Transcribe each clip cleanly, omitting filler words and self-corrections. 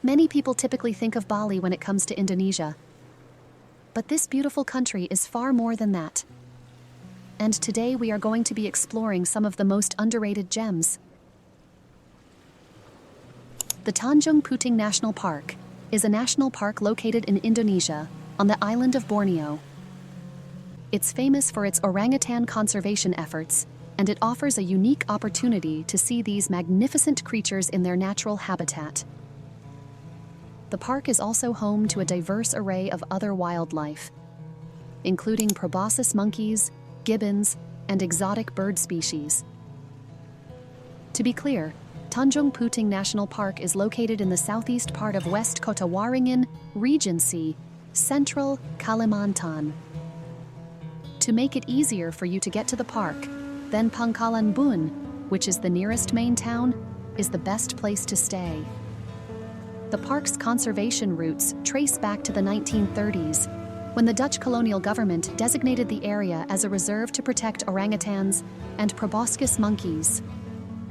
Many people typically think of Bali when it comes to Indonesia. But this beautiful country is far more than that. And today we are going to be exploring some of the most underrated gems. The Tanjung Puting National Park is a national park located in Indonesia on the island of Borneo. It's famous for its orangutan conservation efforts, and it offers a unique opportunity to see these magnificent creatures in their natural habitat. The park is also home to a diverse array of other wildlife, including proboscis monkeys, gibbons, and exotic bird species. To be clear, Tanjung Puting National Park is located in the southeast part of West Kota Waringin Regency, Central Kalimantan. To make it easier for you to get to the park, then Pangkalan Bun, which is the nearest main town, is the best place to stay. The park's conservation roots trace back to the 1930s, when the Dutch colonial government designated the area as a reserve to protect orangutans and proboscis monkeys.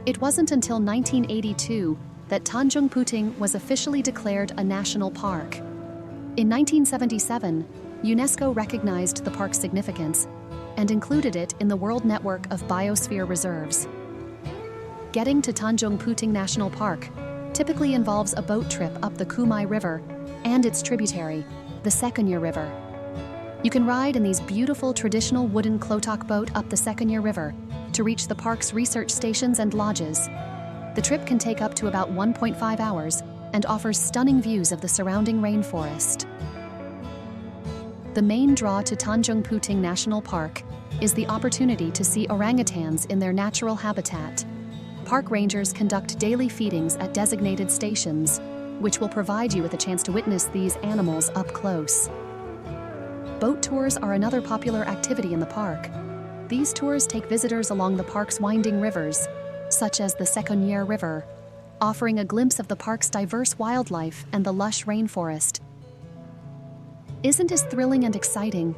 It wasn't until 1982 that Tanjung Puting was officially declared a national park. In 1977, UNESCO recognized the park's significance and included it in the World Network of Biosphere Reserves. Getting to Tanjung Puting National Park typically involves a boat trip up the Kumai River and its tributary, the Sekanya River. You can ride in these beautiful traditional wooden klotok boat up the Sekanya River to reach the park's research stations and lodges. The trip can take up to about 1.5 hours and offers stunning views of the surrounding rainforest. The main draw to Tanjung Puting National Park is the opportunity to see orangutans in their natural habitat. Park rangers conduct daily feedings at designated stations, which will provide you with a chance to witness these animals up close. Boat tours are another popular activity in the park. These tours take visitors along the park's winding rivers, such as the Sekanya River, offering a glimpse of the park's diverse wildlife and the lush rainforest. Isn't it thrilling and exciting?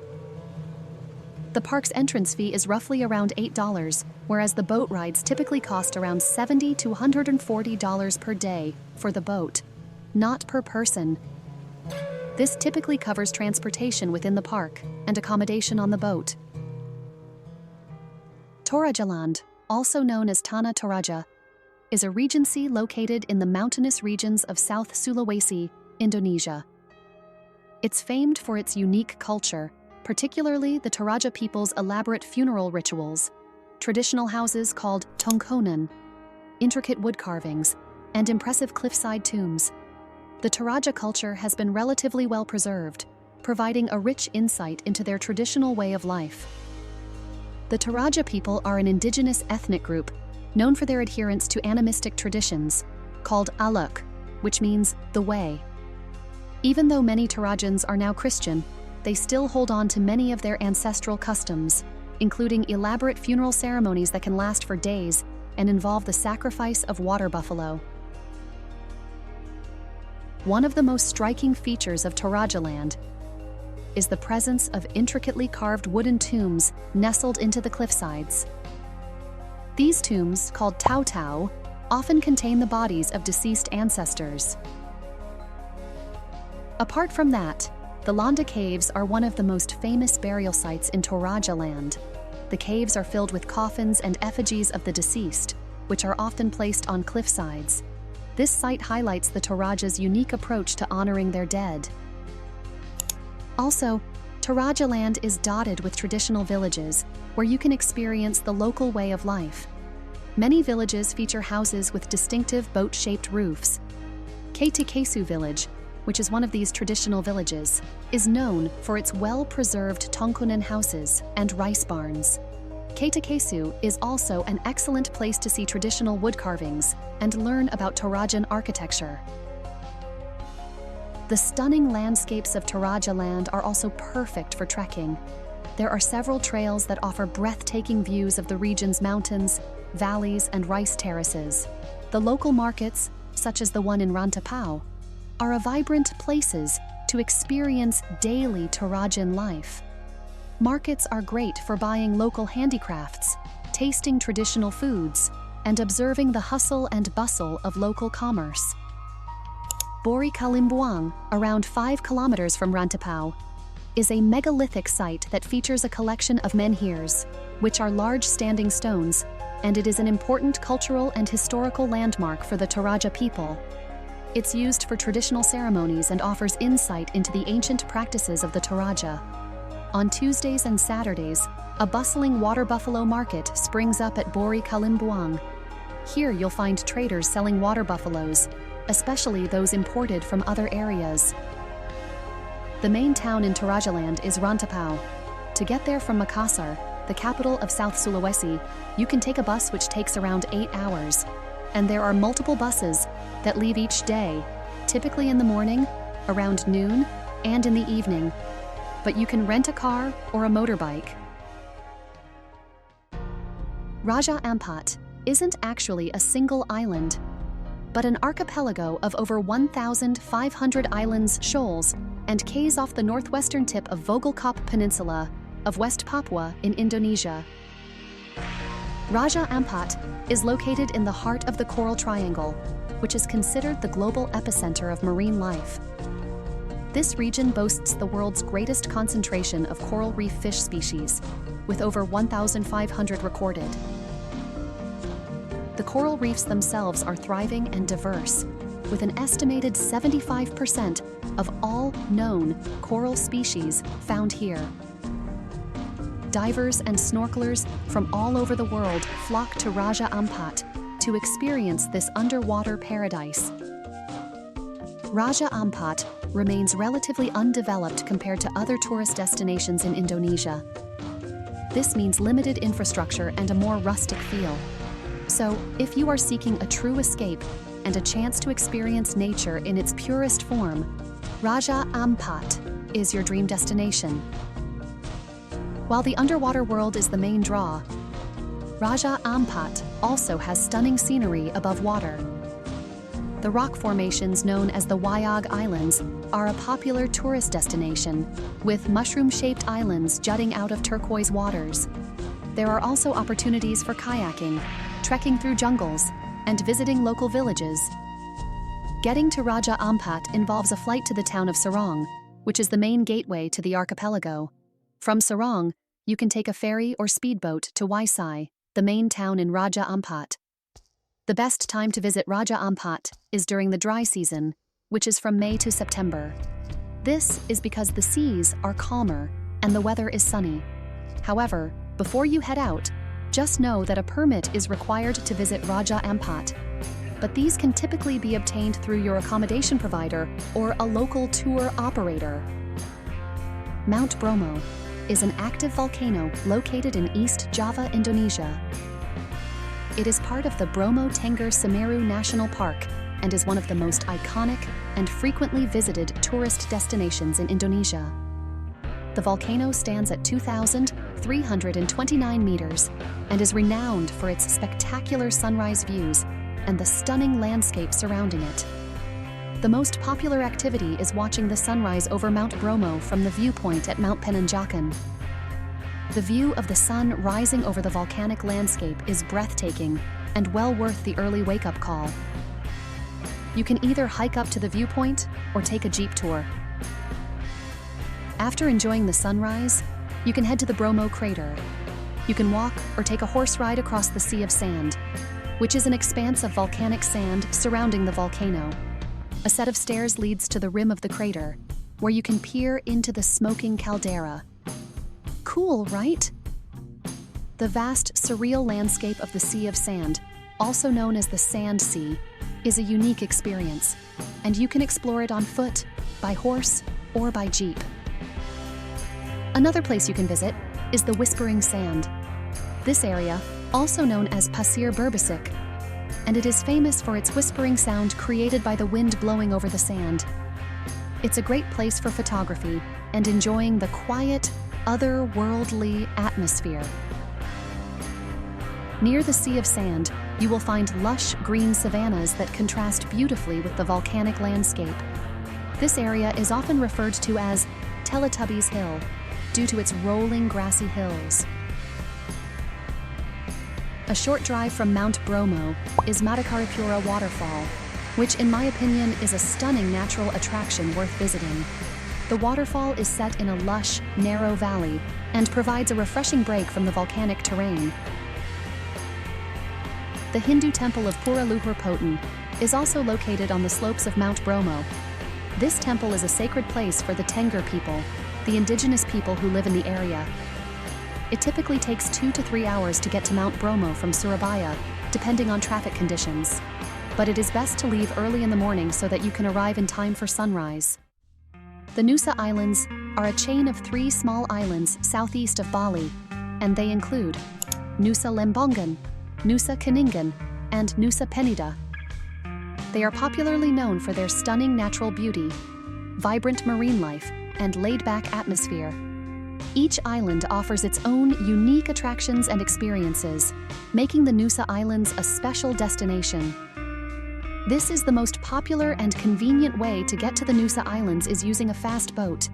The park's entrance fee is roughly around $8, whereas the boat rides typically cost around $70 to $140 per day for the boat, not per person. This typically covers transportation within the park and accommodation on the boat. Torajaland, also known as Tanah Toraja, is a regency located in the mountainous regions of South Sulawesi, Indonesia. It's famed for its unique culture, particularly the Toraja people's elaborate funeral rituals, traditional houses called tongkonan, intricate wood carvings, and impressive cliffside tombs. The Toraja culture has been relatively well preserved, providing a rich insight into their traditional way of life. The Toraja people are an indigenous ethnic group known for their adherence to animistic traditions, called aluk, which means the way. Even though many Torajans are now Christian, they still hold on to many of their ancestral customs, including elaborate funeral ceremonies that can last for days and involve the sacrifice of water buffalo. One of the most striking features of Torajaland is the presence of intricately carved wooden tombs nestled into the cliffsides. These tombs, called tau-tau, often contain the bodies of deceased ancestors. Apart from that, the Landa Caves are one of the most famous burial sites in Torajaland. The caves are filled with coffins and effigies of the deceased, which are often placed on cliffsides. This site highlights the Toraja's unique approach to honoring their dead. Also, Torajaland is dotted with traditional villages where you can experience the local way of life. Many villages feature houses with distinctive boat-shaped roofs. Ketekesu village, which is one of these traditional villages, is known for its well-preserved tongkonan houses and rice barns. Ketekesu is also an excellent place to see traditional wood carvings and learn about Torajan architecture. The stunning landscapes of Torajaland are also perfect for trekking. There are several trails that offer breathtaking views of the region's mountains, valleys, and rice terraces. The local markets, such as the one in Rantapau, are vibrant places to experience daily Torajan life. Markets are great for buying local handicrafts, tasting traditional foods, and observing the hustle and bustle of local commerce. Bori Kalimbuang, around 5 kilometers from Rantapau, is a megalithic site that features a collection of menhirs, which are large standing stones, and it is an important cultural and historical landmark for the Toraja people. It's used for traditional ceremonies and offers insight into the ancient practices of the Toraja. On Tuesdays and Saturdays, a bustling water buffalo market springs up at Bori Kalimbuang. Here you'll find traders selling water buffaloes, especially those imported from other areas. The main town in Torajaland is Rantapau. To get there from Makassar, the capital of South Sulawesi, you can take a bus which takes around 8 hours. And there are multiple buses that leave each day, typically in the morning, around noon, and in the evening. But you can rent a car or a motorbike. Raja Ampat isn't actually a single island, but an archipelago of over 1,500 islands, shoals, and cays off the northwestern tip of Vogelkop Peninsula of West Papua in Indonesia. Raja Ampat is located in the heart of the Coral Triangle, which is considered the global epicenter of marine life. This region boasts the world's greatest concentration of coral reef fish species, with over 1,500 recorded. The coral reefs themselves are thriving and diverse, with an estimated 75% of all known coral species found here. Divers and snorkelers from all over the world flock to Raja Ampat to experience this underwater paradise. Raja Ampat remains relatively undeveloped compared to other tourist destinations in Indonesia. This means limited infrastructure and a more rustic feel. So, if you are seeking a true escape and a chance to experience nature in its purest form, Raja Ampat is your dream destination. While the underwater world is the main draw, Raja Ampat also has stunning scenery above water. The rock formations known as the Wayag Islands are a popular tourist destination, with mushroom-shaped islands jutting out of turquoise waters. There are also opportunities for kayaking, trekking through jungles, and visiting local villages. Getting to Raja Ampat involves a flight to the town of Sorong, which is the main gateway to the archipelago. From Sorong, you can take a ferry or speedboat to Waisai, the main town in Raja Ampat. The best time to visit Raja Ampat is during the dry season, which is from May to September. This is because the seas are calmer and the weather is sunny. However, before you head out, just know that a permit is required to visit Raja Ampat, but these can typically be obtained through your accommodation provider or a local tour operator. Mount Bromo is an active volcano located in East Java, Indonesia. It is part of the Bromo Tengger Semeru National Park and is one of the most iconic and frequently visited tourist destinations in Indonesia. The volcano stands at 2,329 meters and is renowned for its spectacular sunrise views and the stunning landscape surrounding it. The most popular activity is watching the sunrise over Mount Bromo from the viewpoint at Mount Penanjakan. The view of the sun rising over the volcanic landscape is breathtaking and well worth the early wake-up call. You can either hike up to the viewpoint or take a jeep tour. After enjoying the sunrise, you can head to the Bromo crater. You can walk or take a horse ride across the Sea of Sand, which is an expanse of volcanic sand surrounding the volcano. A set of stairs leads to the rim of the crater, where you can peer into the smoking caldera. Cool, right? The vast, surreal landscape of the Sea of Sand, also known as the Sand Sea, is a unique experience, and you can explore it on foot, by horse, or by jeep. Another place you can visit is the Whispering Sand. This area, also known as Pasir Berbisik, and it is famous for its whispering sound created by the wind blowing over the sand. It's a great place for photography and enjoying the quiet, otherworldly atmosphere. Near the Sea of Sand, you will find lush green savannas that contrast beautifully with the volcanic landscape. This area is often referred to as Teletubbies Hill, due to its rolling grassy hills. A short drive from Mount Bromo is Matakaripura Waterfall. which in my opinion is a stunning natural attraction worth visiting. The waterfall is set in a lush, narrow valley and provides a refreshing break from the volcanic terrain. The Hindu temple of Pura Luhur Poten is also located on the slopes of Mount Bromo. This temple is a sacred place for the Tengger people, the indigenous people who live in the area. It typically takes 2 to 3 hours to get to Mount Bromo from Surabaya, depending on traffic conditions. But it is best to leave early in the morning so that you can arrive in time for sunrise. The Nusa Islands are a chain of 3 small islands southeast of Bali, and they include Nusa Lembongan, Nusa Keningan, and Nusa Penida. They are popularly known for their stunning natural beauty, vibrant marine life, and laid-back atmosphere. Each island offers its own unique attractions and experiences, making the Nusa Islands a special destination. This is the most popular and convenient way to get to the Nusa Islands is using a fast boat.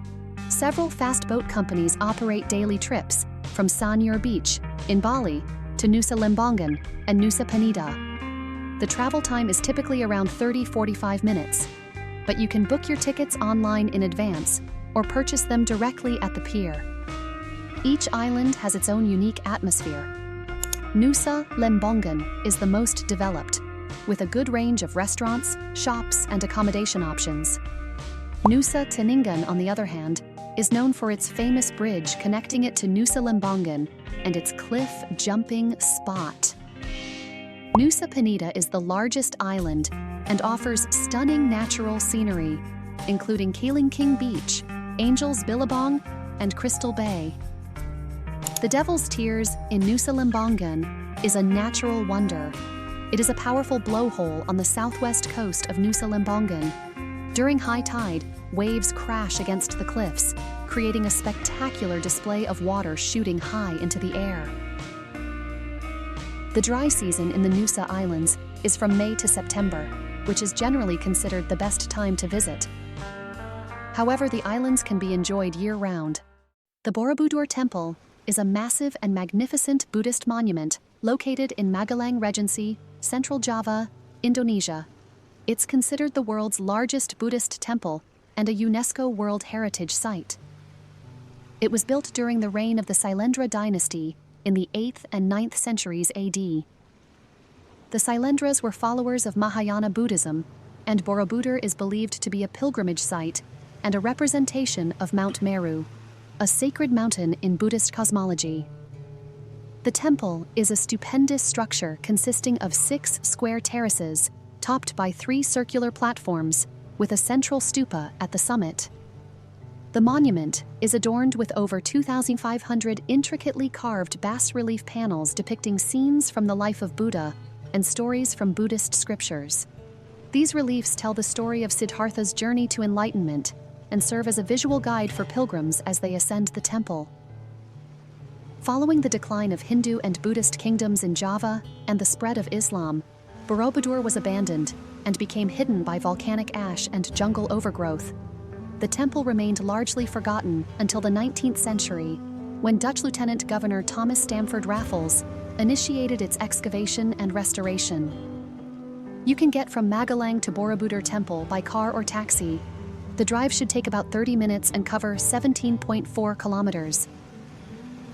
Several fast boat companies operate daily trips from Sanur Beach in Bali to Nusa Lembongan and Nusa Penida. The travel time is typically around 30-45 minutes, but you can book your tickets online in advance or purchase them directly at the pier. Each island has its own unique atmosphere. Nusa Lembongan is the most developed, with a good range of restaurants, shops, and accommodation options. Nusa Keningan, on the other hand, is known for its famous bridge connecting it to Nusa Lembongan and its cliff-jumping spot. Nusa Penida is the largest island and offers stunning natural scenery, including Keling King Beach, Angel's Billabong, and Crystal Bay. The Devil's Tears in Nusa Lembongan is a natural wonder. It is a powerful blowhole on the southwest coast of Nusa Lembongan. During high tide, waves crash against the cliffs, creating a spectacular display of water shooting high into the air. The dry season in the Nusa Islands is from May to September, which is generally considered the best time to visit. However, the islands can be enjoyed year-round. The Borobudur Temple is a massive and magnificent Buddhist monument located in Magelang Regency, Central Java, Indonesia. It's considered the world's largest Buddhist temple and a UNESCO World Heritage Site. It was built during the reign of the Sailendra dynasty in the 8th and 9th centuries AD. The Sailendras were followers of Mahayana Buddhism, and Borobudur is believed to be a pilgrimage site and a representation of Mount Meru, a sacred mountain in Buddhist cosmology. The temple is a stupendous structure consisting of 6 square terraces, topped by 3 circular platforms, with a central stupa at the summit. The monument is adorned with over 2,500 intricately carved bas-relief panels depicting scenes from the life of Buddha and stories from Buddhist scriptures. These reliefs tell the story of Siddhartha's journey to enlightenment and serve as a visual guide for pilgrims as they ascend the temple. Following the decline of Hindu and Buddhist kingdoms in Java and the spread of Islam, Borobudur was abandoned and became hidden by volcanic ash and jungle overgrowth. The temple remained largely forgotten until the 19th century, when Dutch Lieutenant Governor Thomas Stamford Raffles initiated its excavation and restoration. You can get from Magelang to Borobudur Temple by car or taxi. The drive should take about 30 minutes and cover 17.4 kilometers.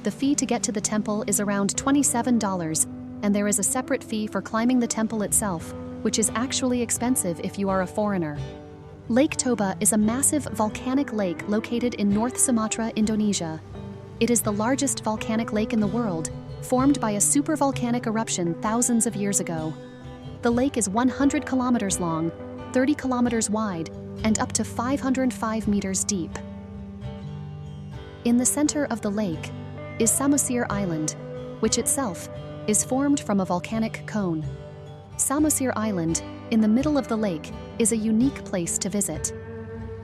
The fee to get to the temple is around $27, and there is a separate fee for climbing the temple itself, which is actually expensive if you are a foreigner. Lake Toba is a massive volcanic lake located in North Sumatra, Indonesia. It is the largest volcanic lake in the world, formed by a supervolcanic eruption thousands of years ago. The lake is 100 kilometers long, 30 kilometers wide, and up to 505 meters deep. In the center of the lake is Samosir Island, which itself is formed from a volcanic cone. Samosir Island, in the middle of the lake, is a unique place to visit.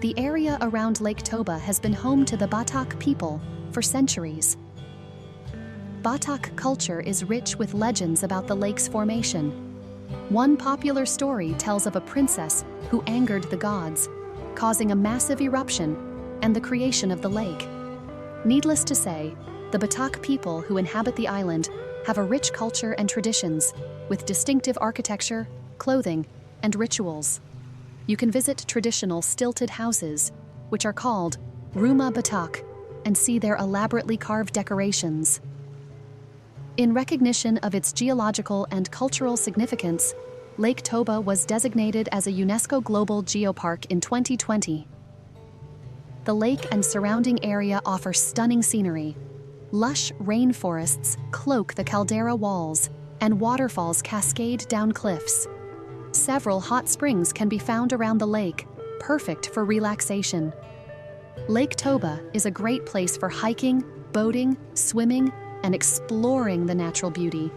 The area around Lake Toba has been home to the Batak people for centuries. Batak culture is rich with legends about the lake's formation. One popular story tells of a princess who angered the gods, causing a massive eruption and the creation of the lake. Needless to say, the Batak people who inhabit the island have a rich culture and traditions, with distinctive architecture, clothing, and rituals. You can visit traditional stilted houses, which are called Rumah Batak, and see their elaborately carved decorations. In recognition of its geological and cultural significance, Lake Toba was designated as a UNESCO Global Geopark in 2020. The lake and surrounding area offer stunning scenery. Lush rainforests cloak the caldera walls, and waterfalls cascade down cliffs. Several hot springs can be found around the lake, perfect for relaxation. Lake Toba is a great place for hiking, boating, swimming, and exploring the natural beauty.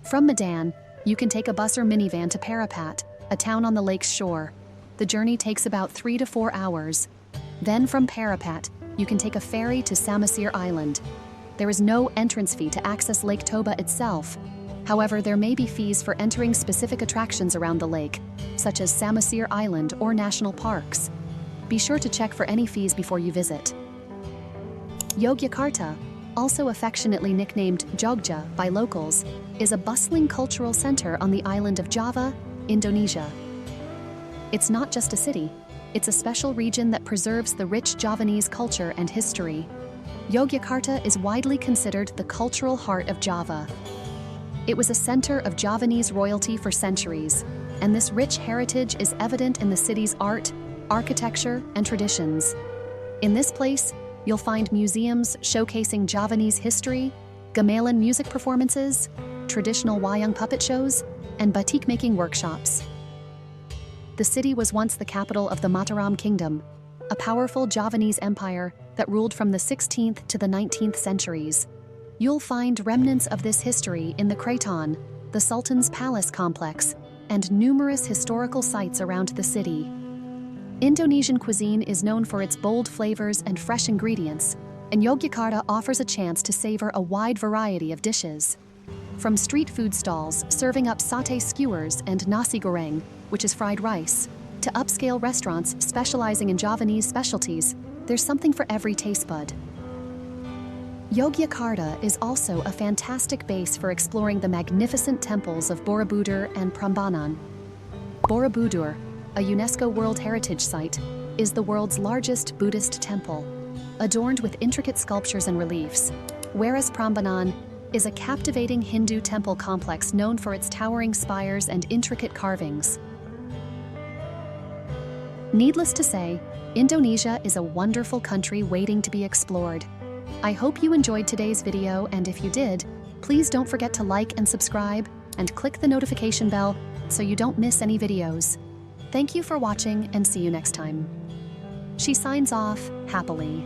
From Medan, you can take a bus or minivan to Parapat, a town on the lake's shore. The journey takes about 3 to 4 hours. Then from Parapat, you can take a ferry to Samosir Island. There is no entrance fee to access Lake Toba itself. However, there may be fees for entering specific attractions around the lake, such as Samosir Island or national parks. Be sure to check for any fees before you visit. Yogyakarta, also affectionately nicknamed Jogja by locals, is a bustling cultural center on the island of Java, Indonesia. It's not just a city, it's a special region that preserves the rich Javanese culture and history. Yogyakarta is widely considered the cultural heart of Java. It was a center of Javanese royalty for centuries, and this rich heritage is evident in the city's art, architecture, and traditions. In this place, you'll find museums showcasing Javanese history, gamelan music performances, traditional wayang puppet shows, and batik-making workshops. The city was once the capital of the Mataram Kingdom, a powerful Javanese empire that ruled from the 16th to the 19th centuries. You'll find remnants of this history in the Kraton, the Sultan's Palace complex, and numerous historical sites around the city. Indonesian cuisine is known for its bold flavors and fresh ingredients, and Yogyakarta offers a chance to savor a wide variety of dishes. From street food stalls serving up satay skewers and nasi goreng, which is fried rice, to upscale restaurants specializing in Javanese specialties, there's something for every taste bud. Yogyakarta is also a fantastic base for exploring the magnificent temples of Borobudur and Prambanan. Borobudur, a UNESCO World Heritage Site, is the world's largest Buddhist temple, adorned with intricate sculptures and reliefs, whereas Prambanan is a captivating Hindu temple complex known for its towering spires and intricate carvings. Needless to say, Indonesia is a wonderful country waiting to be explored. I hope you enjoyed today's video, and if you did, please don't forget to like and subscribe and click the notification bell so you don't miss any videos. Thank you for watching and see you next time. She signs off happily.